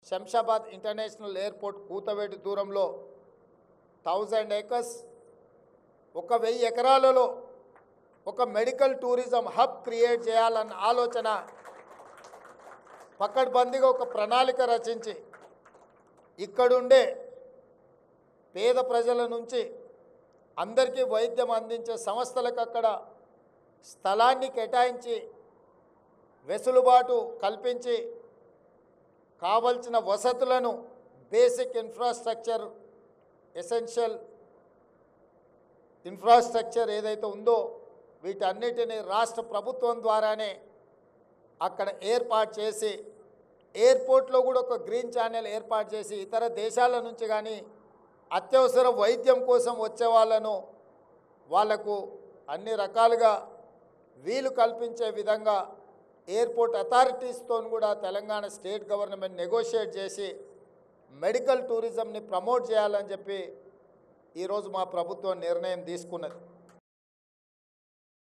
Shamshabad international airport కూతవేటు దూరంలో 1000 acres 1000 ఎకరాలలో ఒక మెడికల్ టూరిజం హబ్ క్రియేట్ చేయాలన్న ఆలోచన పకడ్బందీగా ఒక ప్రణాళిక రచించి ఇక్కడుండే పేద ప్రజల నుంచి అందరికీ వైద్యం అందించే సంస్థలకు అక్కడ స్థలాన్ని కేటాయించి వెసులుబాటు కల్పించి కావాల్సిన వసతులను బేసిక్ ఇన్ఫ్రాస్ట్రక్చర్ ఎసెన్షియల్ ఇన్ఫ్రాస్ట్రక్చర్ ఏదైతే ఉందో వీటన్నిటిని రాష్ట్ర ప్రభుత్వం ద్వారానే అక్కడ ఏర్పాటు చేసి ఎయిర్పోర్ట్లో కూడా ఒక గ్రీన్ ఛానల్ ఏర్పాటు చేసి ఇతర దేశాల నుంచి కానీ అత్యవసర వైద్యం కోసం వచ్చే వాళ్లకు అన్ని రకాలుగా వీలు కల్పించే విధంగా ఎయిర్పోర్ట్ అథారిటీస్తో కూడా తెలంగాణ స్టేట్ గవర్నమెంట్ నెగోషియేట్ చేసి మెడికల్ టూరిజంని ప్రమోట్ చేయాలని చెప్పి ఈరోజు మా ప్రభుత్వం నిర్ణయం తీసుకున్నది.